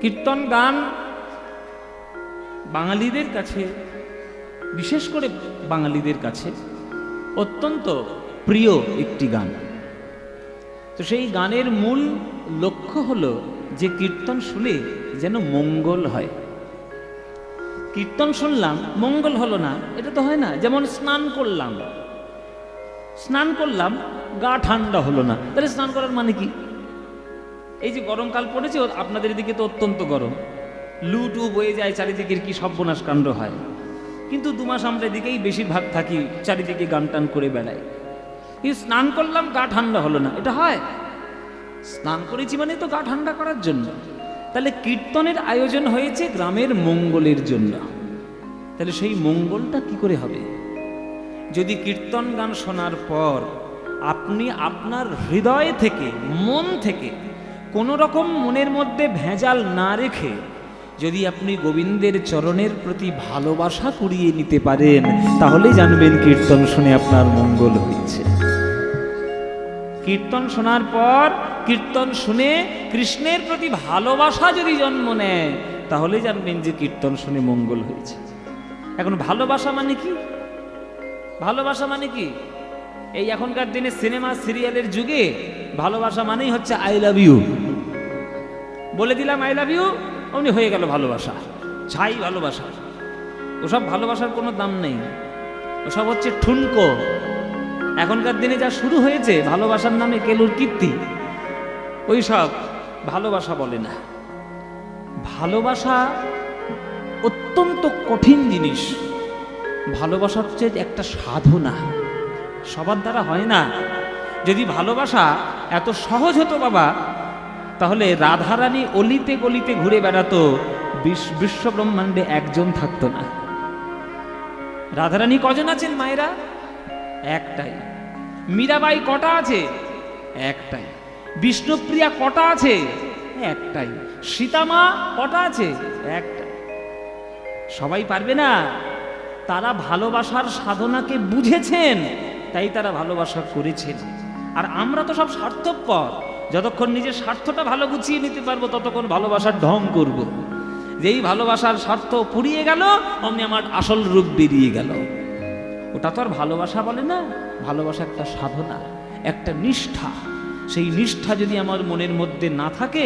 কীর্তন গান বাঙালিদের কাছে, বিশেষ করে বাঙালিদের কাছে অত্যন্ত প্রিয় একটি গান। তো সেই গানের মূল লক্ষ্য হলো যে কীর্তন শুনে যেন মঙ্গল হয়। কীর্তন শুনলাম মঙ্গল হলো না, এটা তো হয় না। যেমন স্নান করলাম গা ঠান্ডা হলো না, তাহলে স্নান করার মানে কি? এই যে গরমকাল পড়েছে, আপনাদের দিকে তো অত্যন্ত গরম, লু টু বয়ে যায়, চারিদিকের কি সর্বনাশ কাণ্ড হয়। কিন্তু 2 মাস আমরা এদিকেই বেশিরভাগ থাকি, চারিদিকে গান টান করে বেড়াই। কিন্তু স্নান করলাম গা ঠান্ডা হলো না, এটা হয়? স্নান করেছি মানে তো গা ঠান্ডা করার জন্য। তাহলে কীর্তনের আয়োজন হয়েছে গ্রামের মঙ্গলের জন্য। তাহলে সেই মঙ্গলটা কি করে হবে? যদি কীর্তন গান শোনার পর আপনি আপনার হৃদয় থেকে, মন থেকে কোনো রকম মনের মধ্যে ভেজাল না রেখে যদি আপনি গোবিন্দের চরণের প্রতি ভালোবাসা কুড়িয়ে নিতে পারেন, তাহলে জানবেন কীর্তন শুনে আপনার মঙ্গল হয়েছে। কীর্তন শোনার পর, কীর্তন শুনে কৃষ্ণের প্রতি ভালোবাসা যদি জন্ম নেয়, তাহলে জানবেন যে কীর্তন শুনে মঙ্গল হয়েছে। এখন ভালোবাসা মানে কি? ভালোবাসা মানে কি? এই এখনকার দিনে সিনেমা সিরিয়ালের যুগে ভালোবাসা মানেই হচ্ছে আই লাভ ইউ। বলে দিলাম আই লাভ ইউ, অমনি হয়ে গেল ভালোবাসা। ছাই ভালোবাসা। ওসব ভালোবাসার কোনো দাম নেই, ওসব হচ্ছে ঠুনকো। এখনকার দিনে যা শুরু হয়েছে ভালোবাসার নামে কেলুর কীর্তি, ওই সব ভালোবাসা বলে না। ভালোবাসা অত্যন্ত কঠিন জিনিস। ভালোবাসা হচ্ছে একটা সাধনা, সবার দ্বারা হয় না। যদি ভালোবাসা এত সহজ হতো বাবা, তাহলে রাধারানী অলিতে গলিতে ঘুরে বেড়াতো, বিশ্ব ব্রহ্মাণ্ডে একজন থাকতো না। রাধারানী কজন আছেন মায়েরা? একটাই। মীরাবাই কটা আছে? একটাই। বিষ্ণুপ্রিয়া কটা আছে? একটাই। সীতামা কটা আছে? একটাই। সবাই পারবে না। তারা ভালোবাসার সাধনাকে বুঝেছেন, তাই তারা ভালোবাসা করেছেন। আর আমরা তো সব স্বার্থপর। যতক্ষণ নিজের স্বার্থটা ভালো গুছিয়ে নিতে পারবো, ততক্ষণ ভালোবাসার ঢং করব। যেই ভালোবাসার স্বার্থ পুড়িয়ে গেল, অমনি আমার আসল রূপ বেরিয়ে গেল। ওটা তো আর ভালোবাসা বলে না। ভালোবাসা একটা সাধনা, একটা নিষ্ঠা। সেই নিষ্ঠা যদি আমার মনের মধ্যে না থাকে,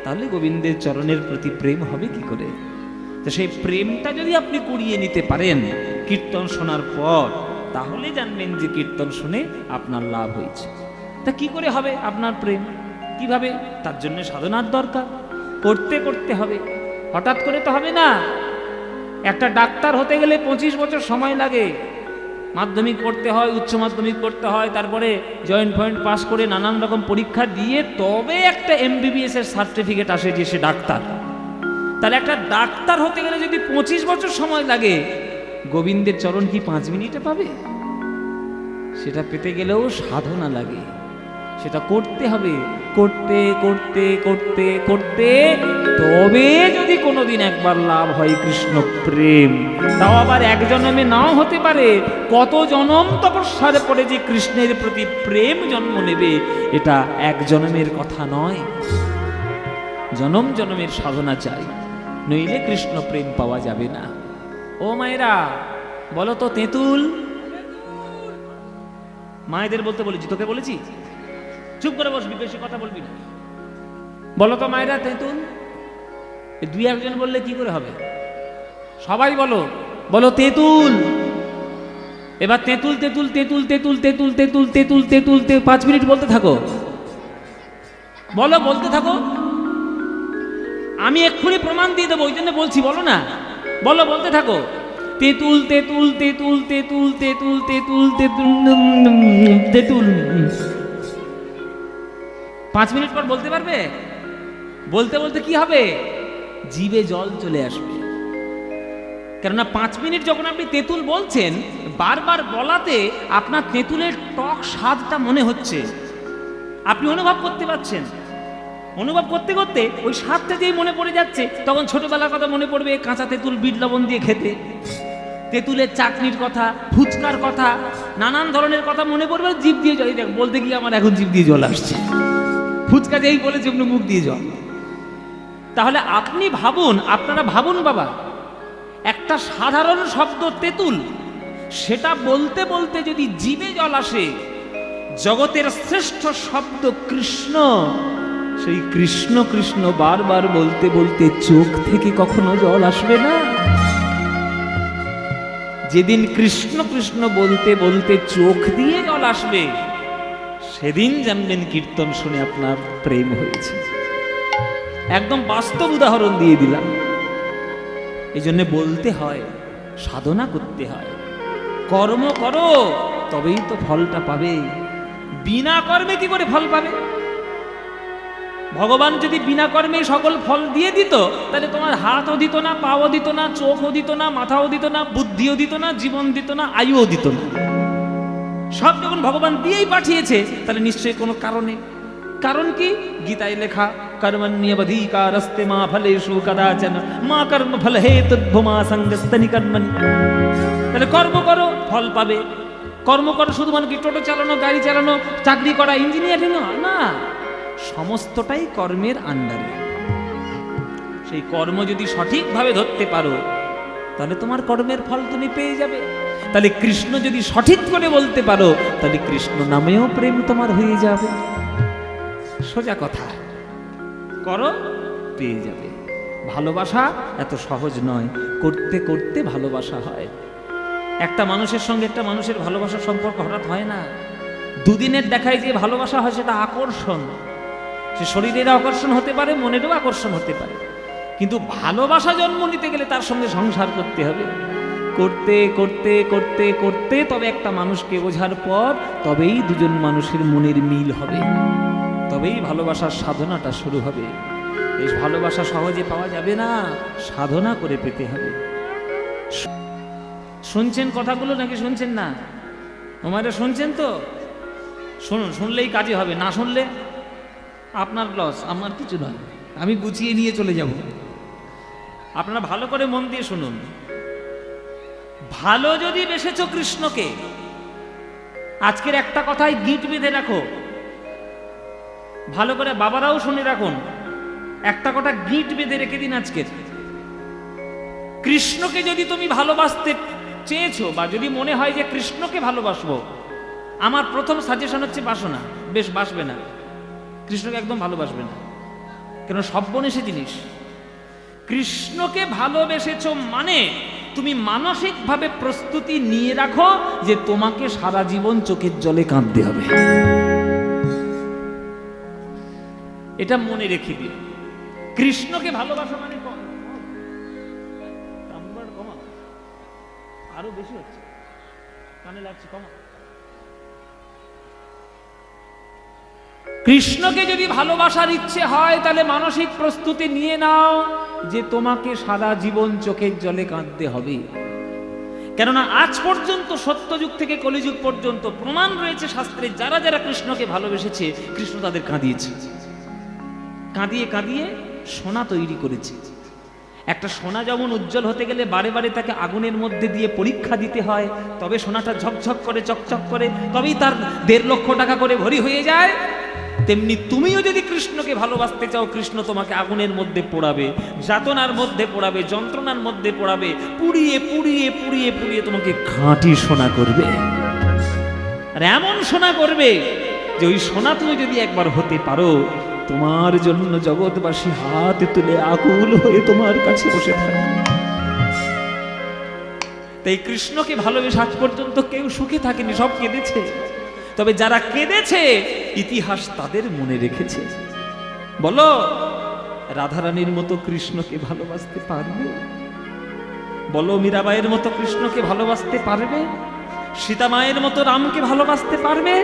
তাহলে গোবিন্দের চরণের প্রতি প্রেম হবে কি করে? তো সেই প্রেমটা যদি আপনি কুড়িয়ে নিতে পারেন কীর্তন শোনার পর, তাহলে জানবেন যে কীর্তন শুনে আপনার লাভ হয়েছে। তা কি করে হবে আপনার প্রেম? কিভাবে? তার জন্য সাধনার দরকার, করতে করতে হবে। হঠাৎ করে তো হবে না। একটা ডাক্তার হতে গেলে 25 বছর সময় লাগে। মাধ্যমিক পড়তে হয়, উচ্চ মাধ্যমিক পড়তে হয়, তারপরে জয়েন্ট পয়েন্ট পাস করে নানান রকম পরীক্ষা দিয়ে তবে একটা MBBS এর সার্টিফিকেট আসে যে সে ডাক্তার। তাহলে একটা ডাক্তার হতে গেলে যদি 25 বছর সময় লাগে, গোবিন্দের চরণ কি 5 মিনিটে পাবে? সেটা পেতে গেলেও সাধনা লাগে, সেটা করতে হবে। করতে করতে করতে করতে তবে যদি কোনোদিন একবার লাভ হয় কৃষ্ণ প্রেম, তাও আবার এক জন্মে নাও হতে পারে। কত জনম তপস্যার পরে যে কৃষ্ণের প্রতি প্রেম জন্ম নেবে, এটা এক জন্মের কথা নয়। জনম জনমের সাধনা চাই, নইলে কৃষ্ণ প্রেম পাওয়া যাবে না। ও মায়েরা বলো তো, তেঁতুল। মায়েদের বলতে বলেছি, তোকে বলেছি? চুপ করে বসবি, বেশি কথা বলবি না। বলো তো মায়েরা, তেঁতুল। 2-1 জন বললে কি করে হবে? সবাই বলো, বলো তেঁতুল। এবার তেঁতুল তেঁতুল তেঁতুল তেঁতুল তেঁতুল তেঁতুল তেঁতুল তেঁতুল 5 মিনিট বলতে থাকো। বলো, বলতে থাকো। আমি এক্ষুনি প্রমাণ দিয়ে দেবো, ওই জন্য বলছি, বলো না। বলো, বলতে থাকো। তেঁতুল তেঁতুল তেঁতুল তেঁতুল তেঁতুল তেঁতুল তেঁতুল তেঁতুল। 5 মিনিট পর বলতে পারবে? বলতে বলতে কি হবে? জিভে জল চলে আসবে। কেননা 5 মিনিট যখন আপনি তেঁতুল বলছেন, বারবার বলাতে আপনার তেঁতুলের টক স্বাদটা মনে হচ্ছে, আপনি অনুভব করতে পারছেন। অনুভব করতে করতে ওই স্বাদটা যেই মনে পড়ে যাচ্ছে, তখন ছোটবেলার কথা মনে পড়বে, কাঁচা তেঁতুল বিট লবণ দিয়ে খেতে, তেঁতুলের চাটনির কথা, ফুচকার কথা, নানান ধরনের কথা মনে পড়বে। জিভ দিয়ে জল, বলতে গিয়ে আমার এখন জিভ দিয়ে জল আসছে। ফুচকা যেই বলেছে মুখ দিয়ে জল। তাহলে আপনি ভাবুন, আপনারা ভাবুন বাবা, একটা সাধারণ শব্দ তেঁতুল, সেটা বলতে বলতে যদি জিভে জল আসে, জগতের শ্রেষ্ঠ শব্দ কৃষ্ণ, সেই কৃষ্ণ কৃষ্ণ বারবার বলতে বলতে চোখ থেকে কখনো জল আসবে না? যেদিন কৃষ্ণ কৃষ্ণ বলতে বলতে চোখ দিয়ে জল আসবে, সেদিন জানবেন কীর্তন শুনে আপনার প্রেম হয়েছে। একদম বাস্তব উদাহরণ দিয়ে দিলাম। এই জন্য বলতে হয়, সাধনা করতে হয়, কর্ম করো তবেই তো ফলটা পাবে। বিনা কর্মে কি করে ফল পাবে? ভগবান যদি বিনা কর্মে সকল ফল দিয়ে দিত, তাহলে তোমার হাতও দিত না, পাও দিত না, চোখও দিত না, মাথাও দিত না, বুদ্ধিও দিত না, জীবন দিত না, আয়ুও দিত না। সব যখন ভগবান দিয়েই পাঠিয়েছে, তাহলে নিশ্চয়ই কোনো কারণে। কারণ কি? গীতায় লেখা, কর্মণ্যবধিকারস্তে মা ফলেষু কদাচন মা কর্ম ফল হেতুর্ভুমা সঙ্গস্তনি কর্মণি। তাহলে কর্ম করো, ফল পাবে। কর্ম করো শুধু মানে কি টোটো চালানো, গাড়ি চালানো, চাকরি করা, ইঞ্জিনিয়ারিং না, সমস্তটাই কর্মের আন্ডারে। সেই কর্ম যদি সঠিকভাবে ধরতে পারো, তাহলে তোমার কর্মের ফল তুমি পেয়ে যাবে। তাহলে কৃষ্ণ যদি সঠিক করে বলতে পারো, তাহলে কৃষ্ণ নামেও প্রেম তোমার হয়ে যাবে। সোজা কথা, করো পেয়ে যাবে। ভালোবাসা এত সহজ নয়, করতে করতে ভালোবাসা হয়। একটা মানুষের সঙ্গে একটা মানুষের ভালোবাসার সম্পর্ক হঠাৎ হয় না। দুদিনের দেখায় যে ভালোবাসা হয় সেটা আকর্ষণ। সে শরীরের আকর্ষণ হতে পারে, মনেরও আকর্ষণ হতে পারে, কিন্তু ভালোবাসা জন্ম নিতে গেলে তার সঙ্গে সংসার করতে হবে। করতে করতে করতে করতে তবে একটা মানুষকে বোঝার পর তবেই দুজন মানুষের মনের মিল হবে, তবেই ভালোবাসার সাধনাটা শুরু হবে। এই ভালোবাসা সহজে পাওয়া যাবে না, সাধনা করে পেতে হবে। শুনছেন কথাগুলো নাকি শুনছেন না? তোমারা শুনছেন তো? শুনুন, শুনলেই কাজে হবে, না শুনলে আপনার লস, আমার কিছু নয়, আমি গুছিয়ে নিয়ে চলে যাব। আপনারা ভালো করে মন দিয়ে শুনুন। ভালো যদি বেসেছো কৃষ্ণকে, আজকের একটা কথাই গিট বেঁধে রাখো, ভালো করে বাবারাও শুনে রাখুন, একটা কথা গিট বেঁধে রেখে দিন আজকের। কৃষ্ণকে যদি তুমি ভালোবাসতে চেয়েছো, বা যদি মনে হয় যে কৃষ্ণকে ভালোবাসবো, আমার প্রথম সাজেশন হচ্ছে বাসনা। বেশ বাসবে না, কৃষ্ণকে একদম ভালোবাসবে না, কেন সর্বনেশে জিনিস। কৃষ্ণকে ভালোবেসেছো মানে তুমি মানসিকভাবে প্রস্তুতি নিয়ে রাখো যে তোমাকে সারা জীবন চোখের জলে কাঁদতে হবে। এটা মনে রেখে দিও। কৃষ্ণকে ভালোবাসা মানে আরো বেশি হচ্ছে, কানে লাগছে, কমা। কৃষ্ণকে যদি ভালোবাসার ইচ্ছে হয়, তাহলে মানসিক প্রস্তুতি নিয়ে নাও যে তোমাকে সারা জীবন চোখের জলে কাঁদতে হবে। কেননা আজ পর্যন্ত সত্যযুগ থেকে কলিযুগ পর্যন্ত প্রমাণ রয়েছে শাস্ত্রে, যারা যারা কৃষ্ণকে ভালোবেসেছে, কৃষ্ণ তাদের কাঁদিয়েছে। কাঁদিয়ে কাঁদিয়ে সোনা তৈরি করেছে। একটা সোনা যেমন উজ্জ্বল হতে গেলে বারে বারে তাকে আগুনের মধ্যে দিয়ে পরীক্ষা দিতে হয়, তবে সোনাটা ঝকঝক করে, চকচক করে, তবেই তার 1.5 লক্ষ টাকা করে ভরি হয়ে যায়। তেমনি তুমিও যদি কৃষ্ণকে ভালোবাসতে চাও, কৃষ্ণ তোমাকে আগুনের মধ্যে পোড়াবে, যাতনার মধ্যে পোড়াবে, যন্ত্রণার মধ্যে পোড়াবে, পুড়িয়ে পুড়িয়ে পুড়িয়ে পুড়িয়ে তোমাকে খাঁটি সোনা করবে। আর এমন সোনা করবে যে ওই সোনা তুমি যদি একবার হতে পারো, তোমার জন্য জগৎবাসী হাত তুলে আকুল হয়ে তোমার কাছে বসে থাকে। তাই কৃষ্ণকে ভালোবেসে আজ পর্যন্ত কেউ সুখে থাকেনি, সব কেঁদেছে। তবে যারা কেঁদেছে, ইতিহাস তাদের মনে রেখেছে। বলো, রাধারানীর মতো কৃষ্ণকে ভালোবাসতে পারবে? বলো, মীরাবাইয়ের মতো কৃষ্ণকে ভালোবাসতে পারবে? সীতা মায়ের মতো রামকে ভালোবাসতে পারবে?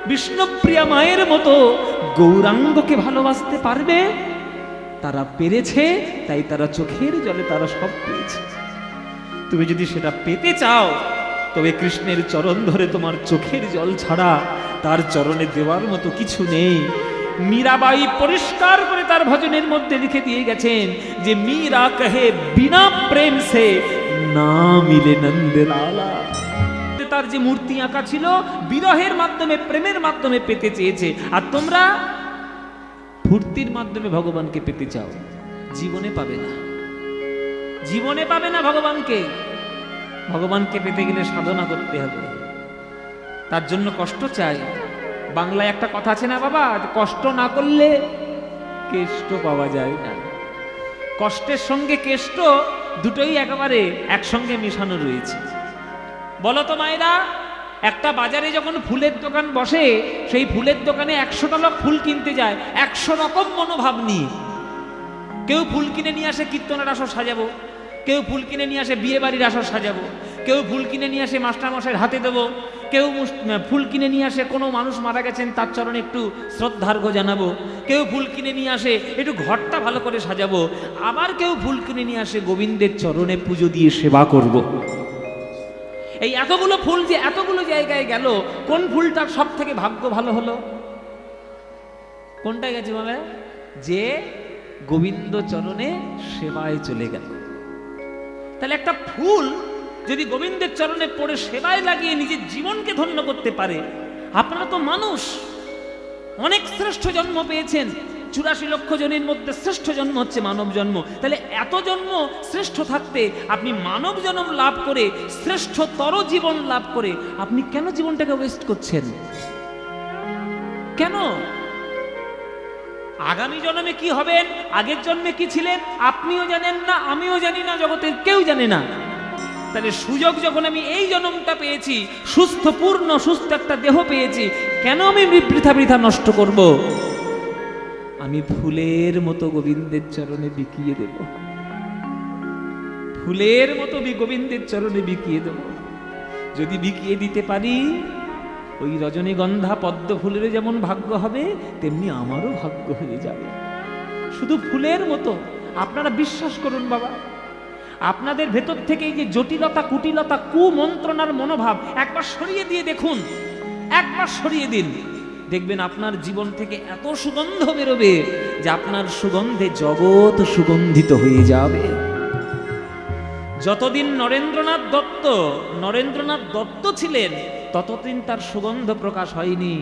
বিষ্ণুপ্রিয়া মায়ের মতো গৌরাঙ্গকে ভালোবাসতে পারবে? তারা পেরেছে, তাই তারা চোখের জলে তারা সব পেয়েছে। তুমি যদি সেটা পেতে চাও, তবে কৃষ্ণের চরণ ধরে তোমার চোখের জল ছাড়া তার চরণে দেওয়ার মতো কিছু নেই। মীরাবাই পরিষ্কার করে তার ভজনের মধ্যে লিখে দিয়ে গেছেন যে মীরা কহে বিনা প্রেম সে না মিলে নন্দ লালা। তার যে মূর্তি আঁকা ছিল, বিরহের মাধ্যমে, প্রেমের মাধ্যমে পেতে চেয়েছে। আর তোমরা ফুর্তির মাধ্যমে ভগবানকে পেতে চাও। জীবনে পাবে না, জীবনে পাবে না ভগবানকে। ভগবানকে পেতে গেলে সাধনা করতে হবে, তার জন্য কষ্ট চাই। বাংলায় একটা কথা আছে না বাবা, কষ্ট না করলে কেষ্ট পাওয়া যায় না। কষ্টের সঙ্গে কেষ্ট দুটোই একেবারে একসঙ্গে মেশানো রয়েছে। বলো তো মায়েরা, একটা বাজারে যখন ফুলের দোকান বসে, সেই ফুলের দোকানে 100টা লোক ফুল কিনতে যায় 100 রকম মনোভাব নিয়ে। কেউ ফুল কিনে নিয়ে আসে কীর্তনের আসর সাজাবো, কেউ ফুল কিনে নিয়ে আসে বিয়ে বাড়ির আসর সাজাবো, কেউ ফুল কিনে নিয়ে আসে মাস্টারমশাইয়ের হাতে দেবো, কেউ ফুল কিনে নিয়ে আসে কোনো মানুষ মারা গেছেন তার চরণে একটু শ্রদ্ধার্ঘ্য জানাবো, কেউ ফুল কিনে নিয়ে আসে একটু ঘরটা ভালো করে সাজাবো, আবার কেউ ফুল কিনে নিয়ে আসে গোবিন্দের চরণে পুজো দিয়ে সেবা করব। এই এতগুলো ফুল যে এতগুলো জায়গায় গেল, কোন ফুলটার সব থেকে ভাগ্য ভালো হলো? কোনটা গেছে বলে? যে গোবিন্দ চরণে সেবায় চলে গেল। তাহলে একটা ফুল যদি গোবিন্দের চরণে পড়ে সেবায় লাগিয়ে নিজের জীবনকে ধন্য করতে পারে, আপনারা তো মানুষ, অনেক শ্রেষ্ঠ জন্ম পেয়েছেন, 84 লক্ষ জনের মধ্যে শ্রেষ্ঠ জন্ম হচ্ছে মানব জন্ম। তাহলে এত জন্ম শ্রেষ্ঠ থাকতে আপনি মানব জন্ম লাভ করে শ্রেষ্ঠতর জীবন লাভ করে আপনি কেন জীবনটাকে ওয়েস্ট করছেন? কেন? আগামী জন্মে কি হবেন, আগের জন্মে কি ছিলেন আপনিও জানেন না, আমিও জানি না, জগতের কেউ জানে না। তাহলে সুযোগ যখন আমি এই জন্মটা পেয়েছি, সুস্থ পূর্ণ সুস্থ একটা দেহ পেয়েছি, কেন আমি বৃথা বৃথা নষ্ট করব? আমি ফুলের মতো গোবিন্দের চরণে বিকিয়ে দেব, ফুলের মতো গোবিন্দের চরণে বিকিয়ে দেব। যদি বিকিয়ে দিতে পারি, ওই রজনীগন্ধা পদ্ম ফুলের যেমন ভাগ্য হবে, তেমনি আমারও ভাগ্য হয়ে যাবে। শুধু ফুলের মতো। আপনারা বিশ্বাস করুন বাবা, আপনাদের ভেতর থেকে এই যে জটিলতা, কুটিলতা, কুমন্ত্রণার মনোভাব একবার সরিয়ে দিয়ে দেখুন, একবার সরিয়ে দিন, দেখবেন আপনার জীবন থেকে এত সুগন্ধ বেরোবে যে আপনার সুগন্ধে জগৎ সুগন্ধিত হয়ে যাবে। যতদিন নরেন্দ্রনাথ দত্ত ছিলেন, ততদিন তার সুগন্ধ প্রকাশ হয়নি।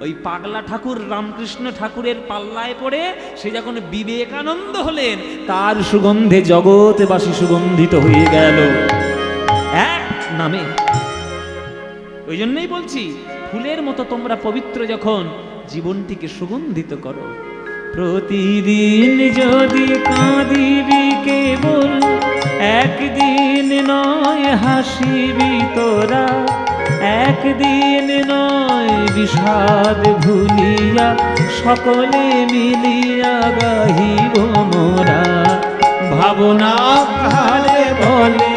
ওই পাগলা ঠাকুর রামকৃষ্ণ ঠাকুরের পাল্লায় পড়ে সে যখন বিবেকানন্দ হলেন, তার সুগন্ধে জগৎবাসী সুগন্ধিত হয়ে গেল এক নামে। ওই জন্যই বলছি, ফুলের মতো তোমরা পবিত্র যখন, জীবনটিকে সুগন্ধিত করো। প্রতিদিন যদি কাঁদিবি কেবল, একদিন নয় হাসিবি তোরা, একদিন নয় বিষাদ ভুলিয়া, সকলে মিলিয়া গাহিব মোরা। ভাবনা কাহারে বলে,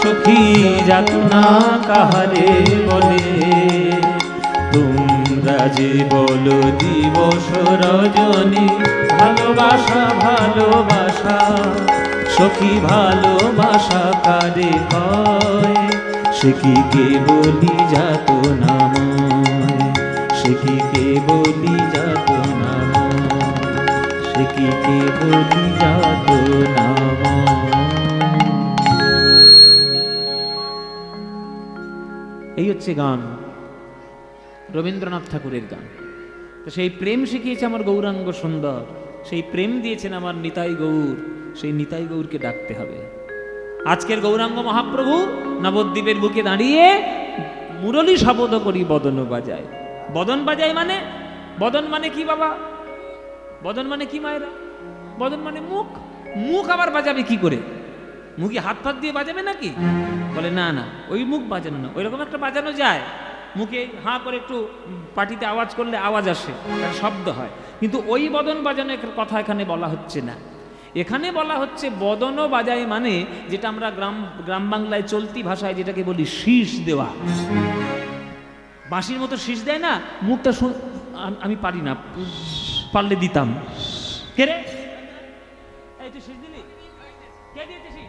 সখী যাতনা কাহারে বলে, তোমরা যে বলো দিবস রজনী, ভালোবাসা ভালোবাসা, সখী ভালোবাসা কারে কয়? সে কি কেবলি যাতনাময়, সে কি কেবলি যাতনাময়, সে কি কেবলি যাতনাময়। এই হচ্ছে গান, রবীন্দ্রনাথ ঠাকুরের গান। তো সেই প্রেম শিখিয়েছে আমার গৌরাঙ্গ সুন্দর, সেই প্রেম দিয়েছেন আমার নিতাই গৌর, সেই নিতাই গৌরকে ডাকতে হবে। আজকের গৌরাঙ্গ মহাপ্রভু নবদ্বীপের বুকে দাঁড়িয়ে মুরলী শব্দ করি বদন বাজায়। বদন বাজায় মানে, বদন মানে কি বাবা? বদন মানে কি মায়েরা? বদন মানে মুখ। মুখ আবার বাজাবে কি করে? মুখে হাত ফাত দিয়ে বাজাবে নাকি? বলে না না, ওই মুখ বাজানো না, ওই রকম একটা বাজানো যায়। মুখে হাঁ করে একটু পাটিতে আওয়াজ করলে আওয়াজ আসে, শব্দ হয়, কিন্তু ওই বদন বাজানোর কথা এখানে বলা হচ্ছে না। এখানে বলা হচ্ছে বদন বাজায় মানে, যেটা আমরা গ্রাম বাংলায় চলতি ভাষায় যেটাকে বলি শীষ দেওয়া। বাঁশির মতো শীষ দেয় না, মুখটা আমি পারি না, পারলে দিতাম। কে রে, এই তুই শীষ দিলি? কে দিয়েছে শীষ?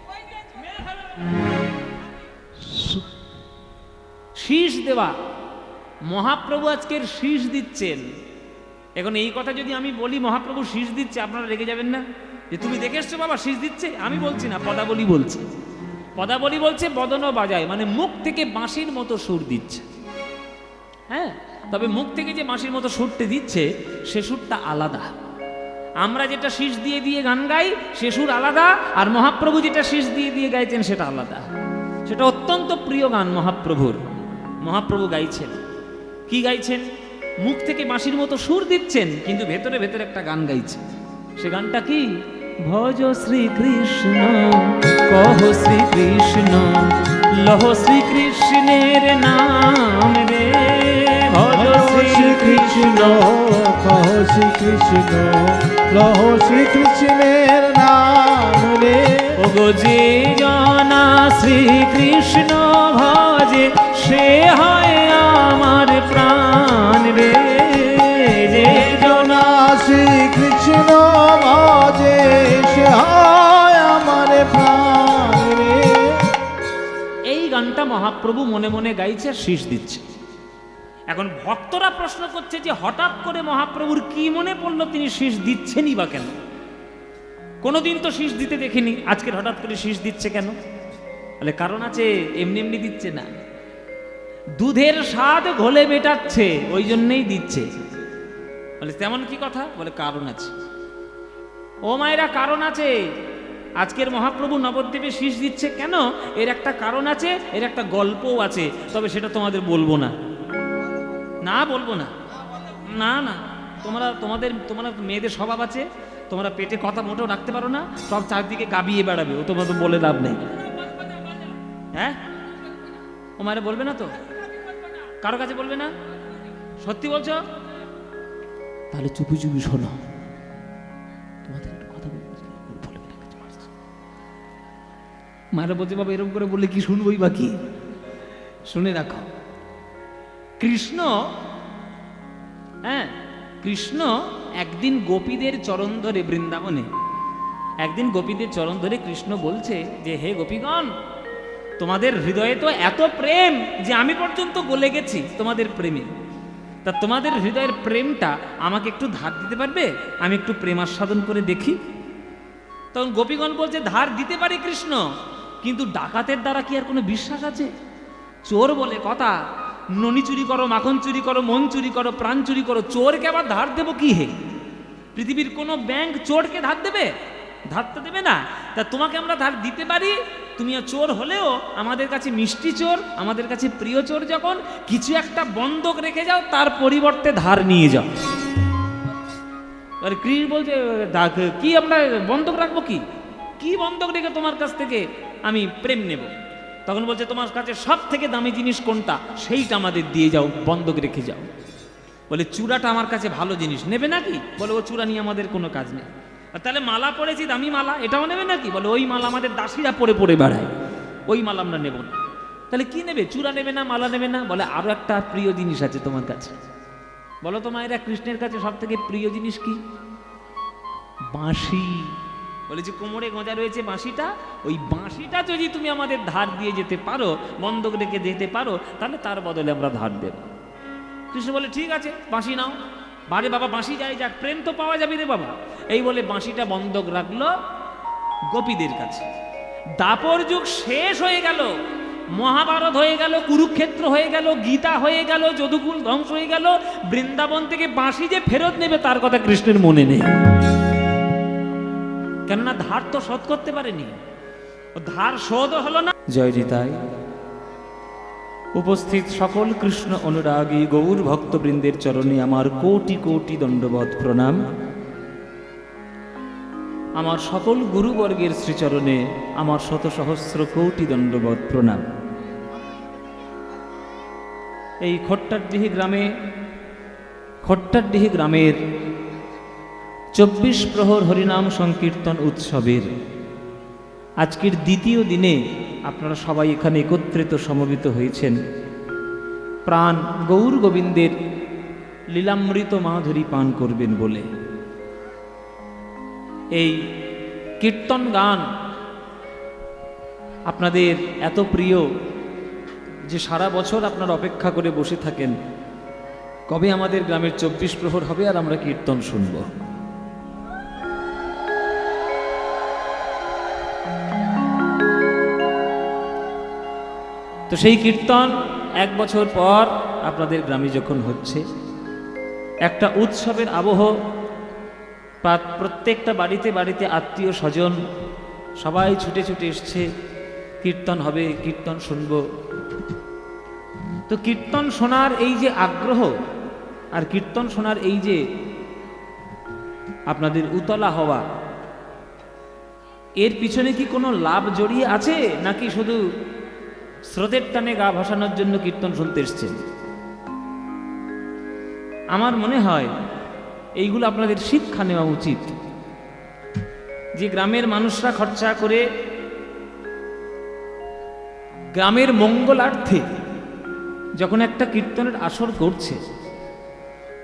শীষ দেওয়া। মহাপ্রভু আজকের শীষ দিচ্ছেন। এখন এই কথা যদি আমি বলি মহাপ্রভু শীষ দিচ্ছে, আপনারা রেগে যাবেন না যে তুমি দেখে এসছো বাবা শীষ দিচ্ছে? আমি বলছি না, পদাবলী বলছে। পদাবলী বলছে বদন বাজায় মানে মুখ থেকে বাঁশির মতো সুর দিচ্ছে। হ্যাঁ, তবে মুখ থেকে যে বাঁশির মতো সুরতে দিচ্ছে, সে সুরটা আলাদা। আমরা যেটা শীষ দিয়ে দিয়ে গান গাই সে সুর আলাদা, আর মহাপ্রভু যেটা শীষ দিয়ে দিয়ে গাইছেন সেটা আলাদা। সেটা অত্যন্ত প্রিয় গান মহাপ্রভুর। মহাপ্রভু গাইছেন, কি গাইছেন? মুখ থেকে বাঁশির মতো সুর দিচ্ছেন, কিন্তু ভেতরে ভেতরে একটা গান গাইছেন। সে গানটা কি? ভজ শ্রীকৃষ্ণ কহ শ্রীকৃষ্ণ লহ শ্রীকৃষ্ণের নাম রে। ভজ শ্রীকৃষ্ণ কহ শ্রীকৃষ্ণ লহ শ্রীকৃষ্ণের নাম রে। ওগো যে জনা শ্রীকৃষ্ণ ভজে সে হয় আমার প্রাণ রে। যে জনা শ্রীকৃষ্ণ ভজে সে হয় আমার প্রাণ রে। এই গানটা মহাপ্রভু মনে মনে গাইছে আর শীষ দিচ্ছে। এখন ভক্তরা প্রশ্ন করছে যে হঠাৎ করে মহাপ্রভুর কি মনে পড়লো তিনি শীষ দিচ্ছেনই বা কেন? কোনোদিন তো শীষ দিতে দেখিনি, আজকের হঠাৎ করে শীষ দিচ্ছে কেন? বলে কারণ আছে, এমনি এমনি দিচ্ছে না, দুধের স্বাদ ঘোলে মেটাচ্ছে ওই জন্যই দিচ্ছে। বলে তেমন কি কথা? বলে কারণ আছে। ও মায়েরা, কারণ আছে। আজকের মহাপ্রভু নবদ্বীপে শীষ দিচ্ছে কেন? এর একটা কারণ আছে, এর একটা গল্পও আছে, তবে সেটা তোমাদের বলবো না। না বলবো না, না না, তোমরা মেয়েদের স্বভাব আছে, তোমরা পেটে কথা মোটেও রাখতে পারো না, সব চারদিকে গাবিয়ে বেড়াবে, ও তোমাদের বলে লাভ নেই। হ্যাঁ, ও মায়েরা বলবে না তো? কারো কাছে বলবে না? সত্যি বলছো? তাহলে চুপি চুপি শোনো, তোমাদের একটু কথা বলবে না। মায়েরা বলছে বাবা এরকম করে বললে কি শুনবোই বা কি? শুনে রাখো, কৃষ্ণ, হ্যাঁ, কৃষ্ণ একদিন গোপীদের চরণ ধরে, বৃন্দাবনে একদিন গোপীদের চরণ ধরে কৃষ্ণ বলছে যে হে গোপীগণ, তোমাদের হৃদয়ে তো এত প্রেম যে আমি পর্যন্ত গলে গেছি তোমাদের প্রেমে, তা তোমাদের হৃদয়ের প্রেমটা আমাকে একটু ধার দিতে পারবে? আমি একটু প্রেম আস্বাদন করে দেখি। তখন গোপীগণ বলছে ধার দিতে পারি কৃষ্ণ, কিন্তু ডাকাতের দ্বারা কি আর কোনো বিশ্বাস আছে? চোর বলে কথা, ননি চুরি করো, মাখন চুরি করো, মন চুরি করো, প্রাণ চুরি করো, চোরকে আবার ধার দেবো কি হে? পৃথিবীর কোনো ব্যাংক চোরকে ধার দেবে? ধার তো দেবে না। তা তোমাকে আমরা ধার দিতে পারি, তুমি চোর হলেও আমাদের কাছে মিষ্টি চোর, আমাদের কাছে প্রিয় চোর, যখন কিছু একটা বন্ধক রেখে যাও তার পরিবর্তে ধার নিয়ে যাও। আর কৃষ্ণ বলছে কি আমরা বন্ধক রাখবো? কি কি বন্ধক রেখে তোমার কাছ থেকে আমি প্রেম নেব? তখন বলছে তোমার কাছে সব থেকে দামি জিনিস কোনটা, সেইটা আমাদের দিয়ে যাও, বন্ধক রেখে যাও। বলে চূড়াটা আমার কাছে ভালো জিনিস, নেবে নাকি? বলে ও চূড়া নিয়ে আমাদের কোনো কাজ নেই। আর তাহলে মালা পরেছি, দামি মালা, এটাও নেবে নাকি? বলে ওই মালা আমাদের দাসীরা পরে পরে বেড়ায়, ওই মালা আমরা নেব না। তাহলে কি নেবে? চূড়া নেবে না, মালা নেবে না? বলে আরো একটা প্রিয় জিনিস আছে তোমার কাছে। বলো তো মায়েরা, কৃষ্ণের কাছে সব থেকে প্রিয় জিনিস কি? বাঁশি। বলে যে কোমরে গোঁজা রয়েছে বাঁশিটা, ওই বাঁশিটা যদি তুমি আমাদের ধার দিয়ে যেতে পারো, বন্ধক রেখে যেতে পারো, তাহলে তার বদলে আমরা ধার দেব। কৃষ্ণ বলে ঠিক আছে, বাঁশি নাও। বারে বাবা বাঁশি যাই যাক, প্রেম তো পাওয়া যাবে রে বাবা। এই বলে বাঁশিটা বন্ধক রাখলো গোপীদের কাছে। দাপর যুগ শেষ হয়ে গেল, মহাভারত হয়ে গেল, কুরুক্ষেত্র হয়ে গেল, গীতা হয়ে গেল, যদুকুল ধ্বংস হয়ে গেল, বৃন্দাবন থেকে বাঁশি যে ফেরত নেবে তার কথা কৃষ্ণের মনে নেই। কেননা ধার তো শোধ করতে পারেনি, ধার শোধ হলো না। জয় নিতাই। উপস্থিত সকল কৃষ্ণ অনুরাগী গৌর ভক্তবৃন্দের চরণে আমার কোটি কোটি দণ্ডবৎ প্রণাম। আমার সকল গুরুবর্গের শ্রীচরণে আমার শত সহস্র কোটি দণ্ডবৎ প্রণাম। এই খট্টারডিহি গ্রামের 24 প্রহর হরিনাম সংকীর্তন উৎসবের আজকের দ্বিতীয় দিনে আপনারা সবাই এখানে একত্রিত সমবেত হয়েছেন প্রাণ গৌর গোবিন্দের লীলামৃত মাধুরী পান করবেন বলে। এই কীর্তন গান আপনাদের এত প্রিয় যে সারা বছর আপনারা অপেক্ষা করে বসে থাকেন কবে আমাদের গ্রামের 24 প্রহর হবে আর আমরা কীর্তন শুনব। তো সেই কীর্তন 1 বছর পর আপনাদের গ্রামে যখন হচ্ছে, একটা উৎসবের আবহ প্রত্যেকটা বাড়িতে বাড়িতে আত্মীয় স্বজন সবাই ছুটে ছুটে এসছে, কীর্তন হবে, কীর্তন শুনব। তো কীর্তন শোনার এই যে আগ্রহ আর কীর্তন শোনার এই যে আপনাদের উতলা হওয়া, এর পিছনে কি কোনো লাভ জড়িয়ে আছে, নাকি শুধু স্রোতের টানে গা ভাসানোর জন্য কীর্তন শুনতে এসছেন? আমার মনে হয় এইগুলো আপনাদের শিক্ষা নেওয়া উচিত, যে গ্রামের মানুষরা খরচা করে গ্রামের মঙ্গলার্থে যখন একটা কীর্তনের আসর করছে,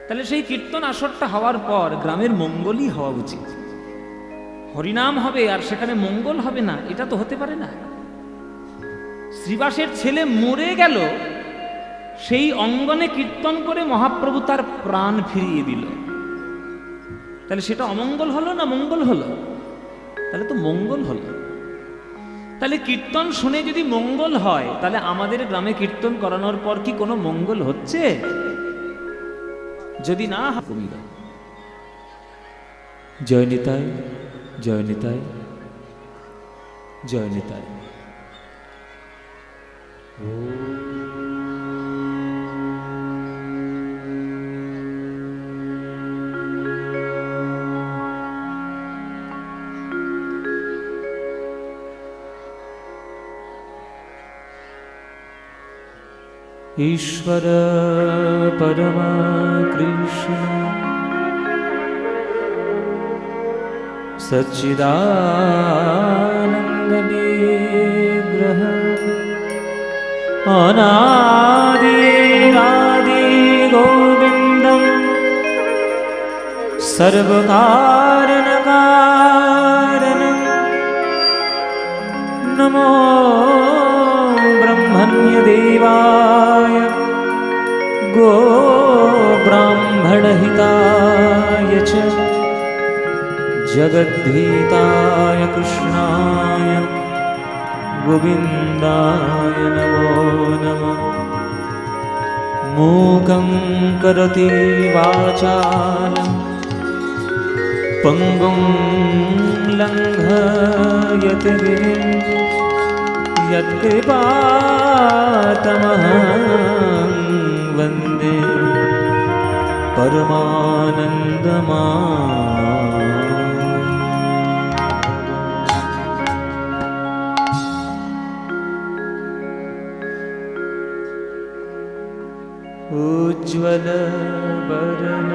তাহলে সেই কীর্তন আসরটা হওয়ার পর গ্রামের মঙ্গলই হওয়া উচিত। হরিনাম হবে আর সেখানে মঙ্গল হবে না, এটা তো হতে পারে না। শ্রীবাসের ছেলে মরে গেল, সেই অঙ্গনে কীর্তন করে মহাপ্রভু তার প্রাণ ফিরিয়ে দিল, তাহলে সেটা অমঙ্গল হলো না মঙ্গল হলো? তাহলে তো মঙ্গল হলো। তাহলে কীর্তন শুনে যদি মঙ্গল হয়, তাহলে আমাদের গ্রামে কীর্তন করানোর পর কি কোনো মঙ্গল হচ্ছে? যদি না কমিল। জয় নিতাই, জয় নিতাই, জয় নিতাই। ईश्वर परमा कृष्ण सच्चिदानंद निग्रह अनादिनादि गोविंदम सर्वकारण कारणं नमो ब्रह्मण्य देवाय गो ब्राह्मणहिताय च जगद्धिताय कृष्णाय गोविन्दाय नमो नमः। मूकं करोति वाचालं पंगुं लङ्घयति गिरिं यत्कृपातमहं वन्दे परमानन्दमाम्। उज्ज्वल वरण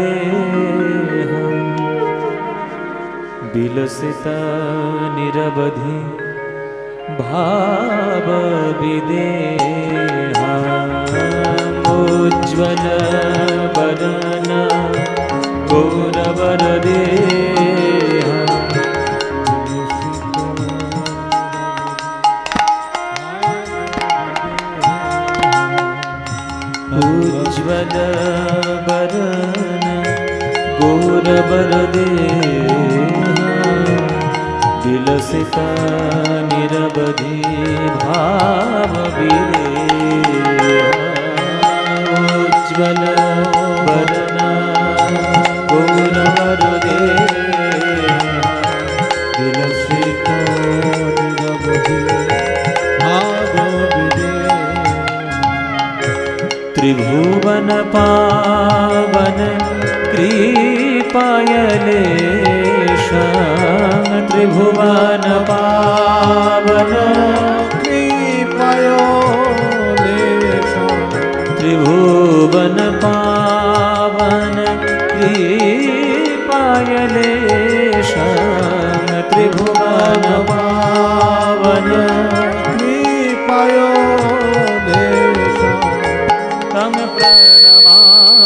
गौरवरदेहं विलसिता निरवधि भावविदेहम्। उज्ज्वल वदन गौरवरदेहं उज्ज्वल वदन गौरवरदेहं विलसिता निरवधि भावविदेहम्। उज्ज्वल वदन गौरवरदेहं विलसिता निरवधि भावविदेहम्। त्रिभुवन पावन कृपायलेशं त्रिभुवन पावन कृपायलेशं त्रिभुवन पावन कृपायलेशं त्रिभुवन पावन कृपायलेशं तं प्रणमामि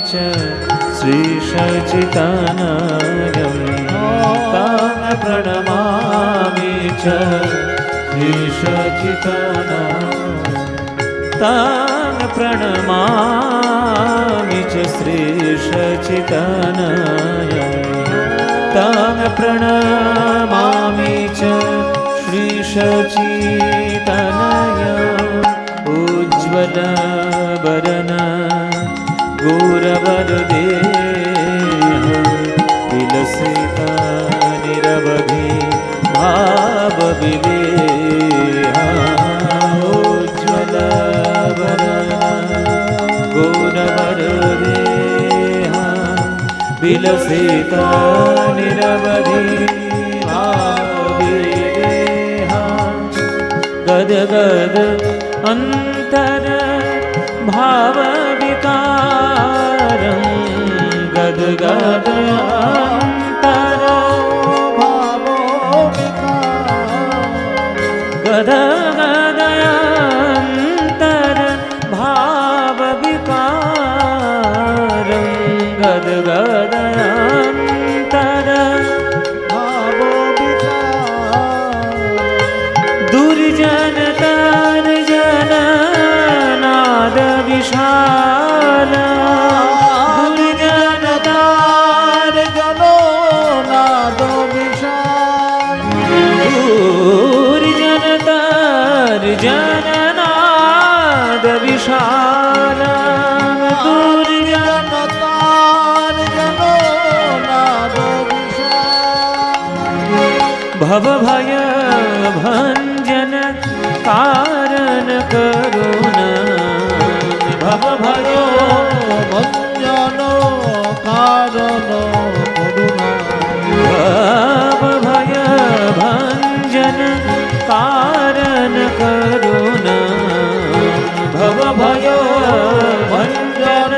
च श्री सच्चिदानन्दं तं प्रणमामि च श्री सच्चिदानन्दं तं प्रणमामि च श्री सच्चिदानन्दं तं प्रणमामि च श्री सच्चिदानन्दम्। उज्ज्वल वदन गौरवरदेह विलसिता निरवधि भावविदेहा गौरवरदेह विलसिता निरवधि भावविदेहा गद गद अंतर भाव विकारं गद गद अंतर भावो विकार गद गद अंतर भाव विकारं गद गद अंतर भावो विकार दुर्जन तर्जन नाद विशाल दुर्जन तार जनो नादो विशाल दुर्जन तर्जन नाद विशाल दुर्जन तार जनो नादो विशाल भव भय भंजन कारण करुणा भव भयो भंजनो कारण करुणा भव भय भंजन कारण करुणा भव भयो भंजन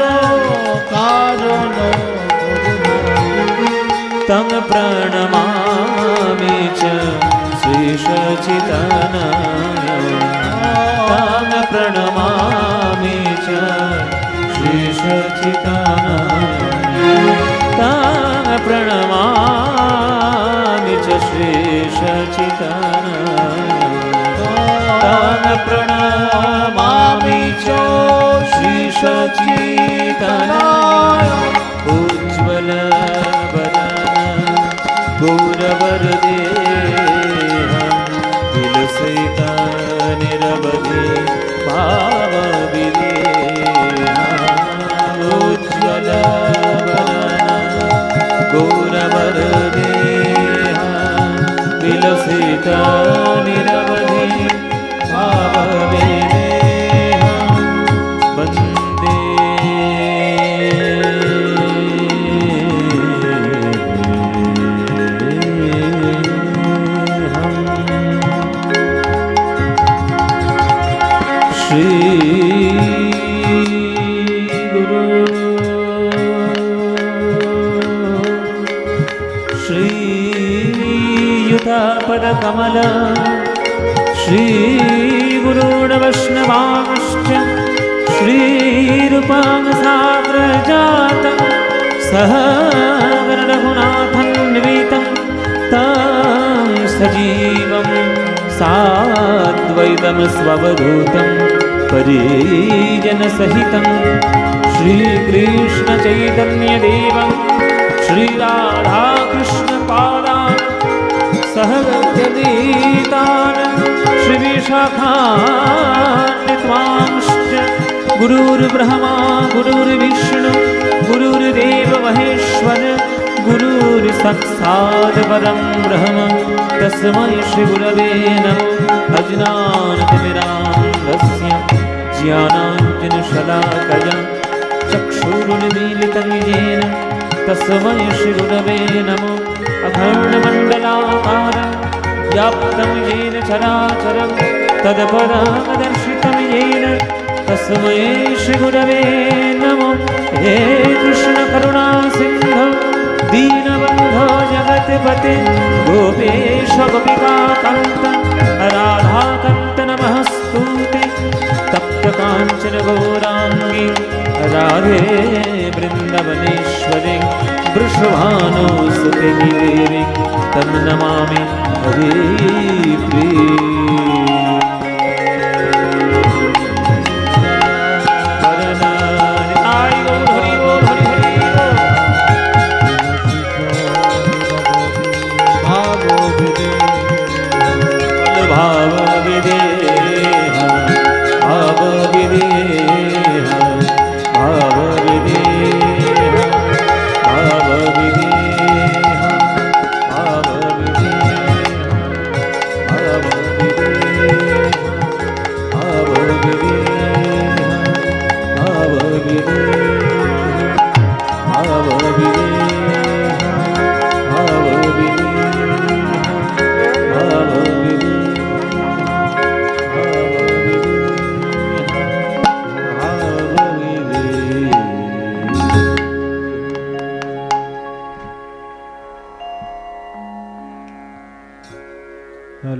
कारण तं प्रणमामि च श्रीशचितनय तं प्रणमामि च श्रीशचितनय तं प्रणमामि च श्रीशचितनय तं प्रणमामि च श्रीशचितनय उज्ज्वल गौरवरदेह विलसिता निरवधि भावविदेहा उज्ज्वल गौरवरदेह विलसिता निरवधि भावविदेहा वन्दे श्रीयुतापदकमल श्रीगुरून् वैष्णवांश्च श्रीरूपाङ्गसाग्रजातं सह रघुनाथन्वितं तं सजीवं साद्वैतं स्ववधूतं परिजनसहितं श्रीकृष्णचैतन्यदेवं श्रीराधाकृष्णपादान् सहगतीतान् श्रीविशाखान्वितांश्च गुरुर्ब्रह्मा गुरुर्विष्णु गुरुर्देव महेश्वर गुरुर्साक्षात् परं ब्रह्म तस्मै श्रीगुरवे नमः अज्ञानतिमिरान्धस्य ज्ञानाञ्जनशलाकया चक्षुरुन्मीलितं येन तस्मै श्रीगुरवे नमः अखण्डमण्डलाकारं व्याप्तं येन चराचरं तत्पदं येन तस्मै श्रीगुरवे नमः हे कृष्णकरुणा सिन्धो दीनबन्धो जगत्पते गोपेश गोपिकान्त राधाकान्त नमस्तुते तप्तकाञ्चन गौराङ्गी राधे वृन्दवनेश्वरे वृषभानुसुते देवी तं नमामि हरिप्रिये भाव विदेह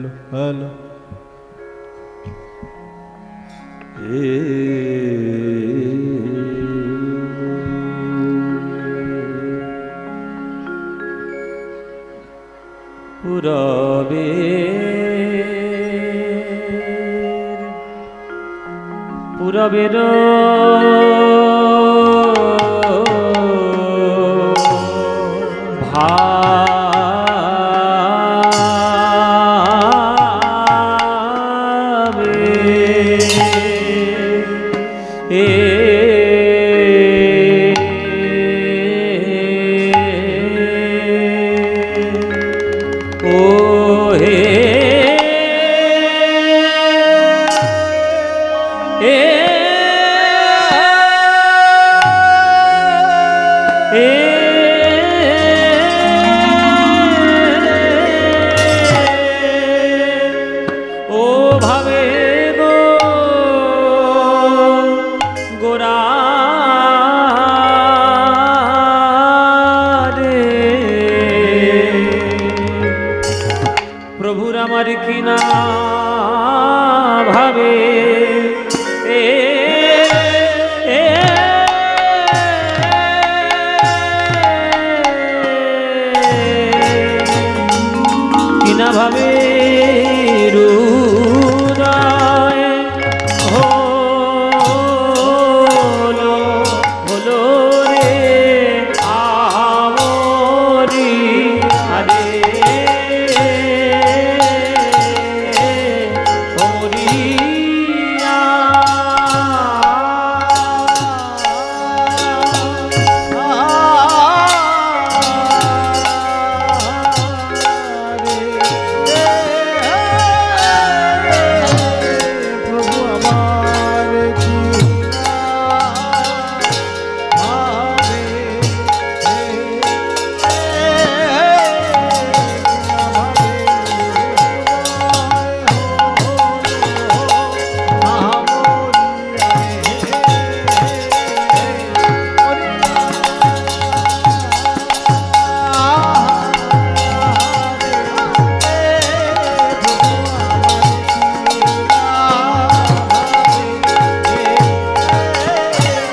হ্যালো হ্যালো পুরবে পুরবের প্রভুর আমার কিনা ভাবে কিনা ভাবে হৃদয় হলো হলো রে আমরি আরে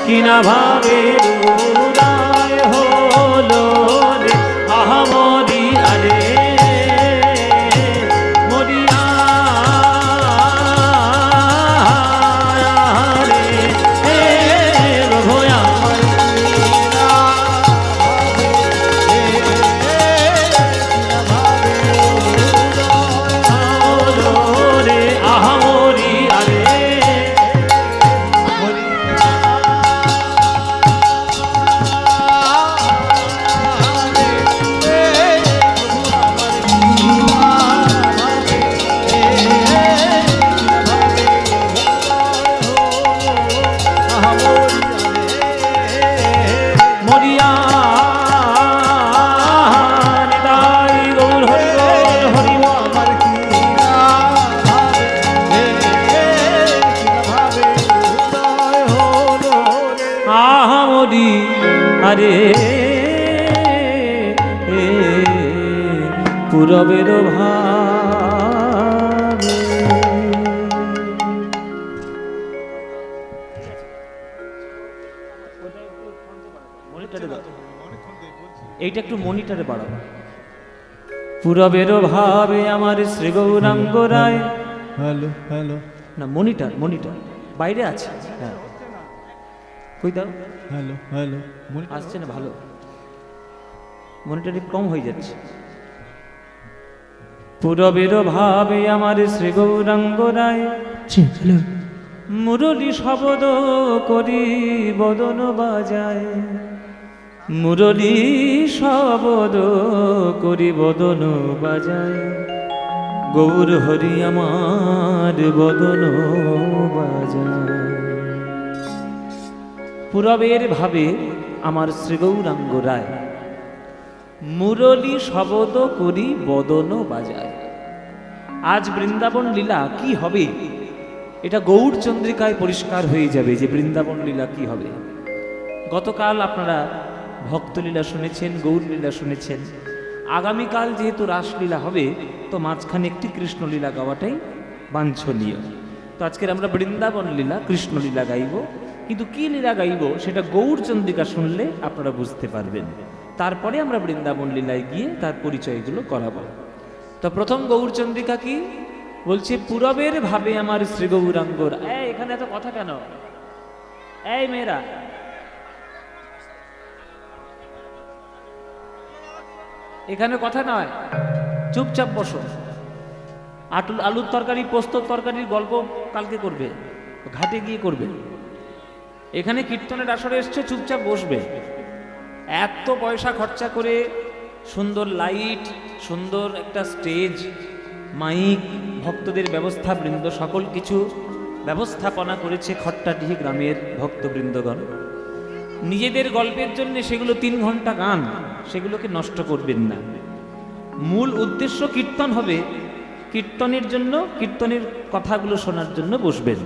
কিনা ভাবে হৃদয় হলো রে আহামরি আরে মরিয়া রে প্রভু আমার হলো রে আহামরি আরে মরিয়া নিতাই গৌর হরি বল হরি বল আহামরি আরে পুরবের ভাবে এইটা একটু মনিটরে বাড়াবো পুরবের ভাবে আমার শ্রী গৌরাঙ্গ রায় হ্যালো হ্যালো না মনিটর মনিটর বাইরে আছে হ্যাঁ কই দাও হ্যালো হ্যালো আসছে না ভালো মনিটরে কম হয়ে যাচ্ছে পুরবের ভাবে আমার শ্রী গৌরাঙ্গ রায় মুরলী শব্দ করি বদন বাজায় মুরলী শব্দ করি বদন বাজায় গৌর হরি আমার বদন বাজায় পুরবের ভাবে আমার শ্রী গৌরাঙ্গ রায় মুরলী শব্দ করি বদন বাজায়। আজ বৃন্দাবন লীলা কি হবে এটা গৌর চন্দ্রিকায় পরিষ্কার হয়ে যাবে যে বৃন্দাবন লীলা কি হবে। গতকাল আপনারা ভক্তলীলা শুনেছেন, গৌর লীলা শুনেছেন। আগামীকাল যেহেতু রাসলীলা হবে, তো মাঝখানে একটি কৃষ্ণলীলা গাওয়াটাই বাঞ্ছনীয়। তো আজকের আমরা বৃন্দাবন লীলা, কৃষ্ণলীলা গাইব, কিন্তু কি লীলা গাইব সেটা গৌরচন্দ্রিকা শুনলে আপনারা বুঝতে পারবেন। তারপরে আমরা বৃন্দাবন লীলায় গিয়ে তার পরিচয়গুলো করাবো। তো প্রথম গৌরচন্দ্রিকা কি বলছে? পূরবের ভাবে আমার শ্রী গৌরাঙ্গর। এখানে এত কথা কেন? এই মেয়েরা, এখানে কথা নয়, চুপচাপ বসো। আলুর তরকারি, পোস্তর তরকারির গল্প কালকে করবে, ঘাটে গিয়ে করবে। এখানে কীর্তনের আসরে এসছে, চুপচাপ বসবে। এত পয়সা খরচা করে সুন্দর লাইট, সুন্দর একটা স্টেজ, মাইক, ভক্তদের ব্যবস্থা বৃন্দ, সকল কিছু ব্যবস্থাপনা করেছে খট্টাডিহি গ্রামের ভক্তবৃন্দগণ। নিজেদের গল্পের জন্য সেগুলো 3 ঘন্টা গান, সেগুলোকে নষ্ট করবেন না। মূল উদ্দেশ্য কীর্তন হবে, কীর্তনের জন্য, কীর্তনের কথাগুলো শোনার জন্য বসবেন।